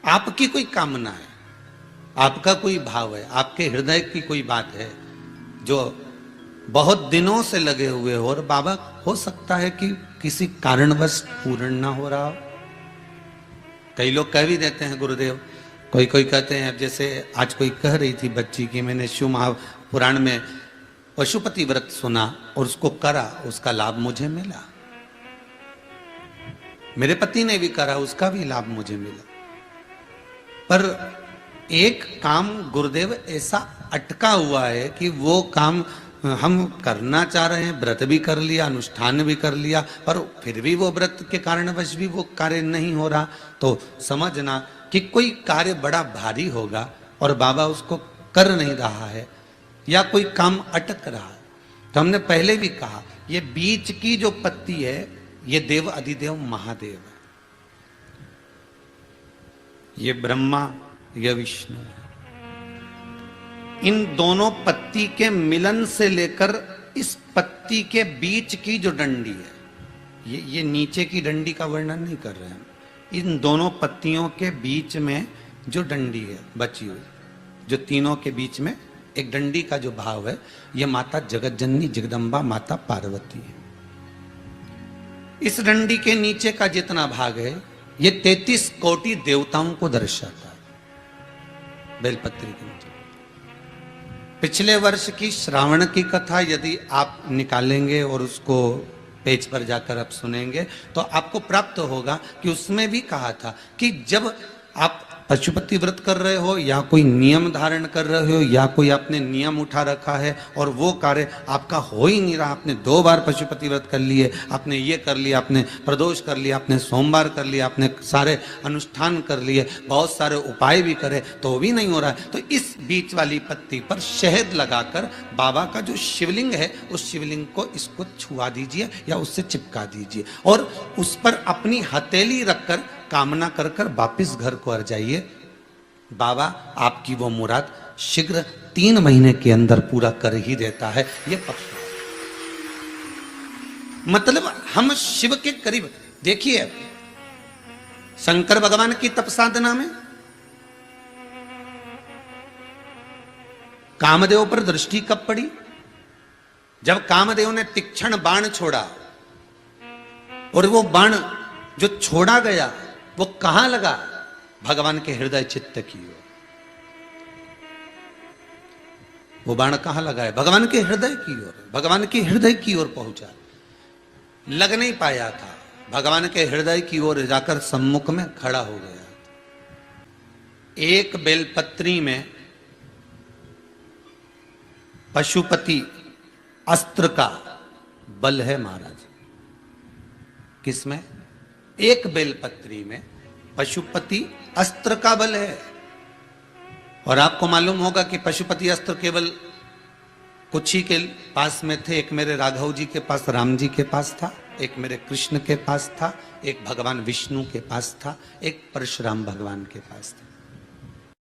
आपकी कोई कामना है, आपका कोई भाव है, आपके हृदय की कोई बात है जो बहुत दिनों से लगे हुए हो, और बाबा हो सकता है कि किसी कारणवश पूर्ण ना हो रहा हो। कई लोग कह भी देते हैं गुरुदेव, कोई कोई कहते हैं, जैसे आज कोई कह रही थी बच्ची की मैंने शिव महापुराण में पशुपति व्रत सुना और उसको करा, उसका लाभ मुझे मिला। मेरे पति ने भी करा, उसका भी लाभ मुझे मिला। पर एक काम गुरुदेव ऐसा अटका हुआ है कि वो काम हम करना चाह रहे हैं, व्रत भी कर लिया, अनुष्ठान भी कर लिया, पर फिर भी वो व्रत के कारणवश भी वो कार्य नहीं हो रहा। तो समझना कि कोई कार्य बड़ा भारी होगा और बाबा उसको कर नहीं रहा है, या कोई काम अटक रहा है। तो हमने पहले भी कहा, ये बीच की जो पत्ती है ये देव अधिदेव महादेव है, ये ब्रह्मा, ये विष्णु है। इन दोनों पत्ती के मिलन से लेकर इस पत्ती के बीच की जो डंडी है, ये नीचे की डंडी का वर्णन नहीं कर रहे हैं, इन दोनों पत्तियों के बीच में जो डंडी है बची हुई, जो तीनों के बीच में एक डंडी का जो भाव है, ये माता जगत जननी जगदम्बा माता पार्वती है। इस डंडी के नीचे का जितना भाग है ये 33 कोटि देवताओं को दर्शाता है। बेलपत्री के नीचे पिछले वर्ष की श्रावण की कथा यदि आप निकालेंगे और उसको पेज पर जाकर आप सुनेंगे तो आपको प्राप्त होगा कि उसमें भी कहा था कि जब आप पशुपति व्रत कर रहे हो या कोई नियम धारण कर रहे हो या कोई आपने नियम उठा रखा है और वो कार्य आपका हो ही नहीं रहा, आपने 2 बार पशुपति व्रत कर लिए, आपने ये कर लिया, आपने प्रदोष कर लिया, आपने सोमवार कर लिया, आपने सारे अनुष्ठान कर लिए, बहुत सारे उपाय भी करे तो भी नहीं हो रहा है, तो इस बीच वाली पत्ती पर शहद लगाकर बाबा का जो शिवलिंग है उस शिवलिंग को इसको छुआ दीजिए या उससे चिपका दीजिए और उस पर अपनी हथेली रखकर कामना कर कर वापिस घर को आ जाइए। बाबा आपकी वो मुराद शीघ्र 3 महीने के अंदर पूरा कर ही देता है। ये पक्का मतलब हम शिव के करीब, देखिए शंकर भगवान की तप साधना में कामदेव पर दृष्टि कब पड़ी? जब कामदेव ने तीक्ष्ण बाण छोड़ा और वो बाण जो छोड़ा गया वो कहां लगा? भगवान के हृदय चित्त की ओर। वो बाण कहां लगा है? भगवान के हृदय की ओर, भगवान के हृदय की ओर पहुंचा। लग नहीं पाया था, भगवान के हृदय की ओर जाकर सम्मुख में खड़ा हो गया। एक बेलपत्री में पशुपति अस्त्र का बल है महाराज। किसमें? एक बेलपत्री में पशुपति अस्त्र का बल है। और आपको मालूम होगा कि पशुपति अस्त्र केवल कुछ ही के पास में थे। एक मेरे राघव जी के पास, राम जी के पास था, एक मेरे कृष्ण के पास था, एक भगवान विष्णु के पास था, एक परशुराम भगवान के पास था।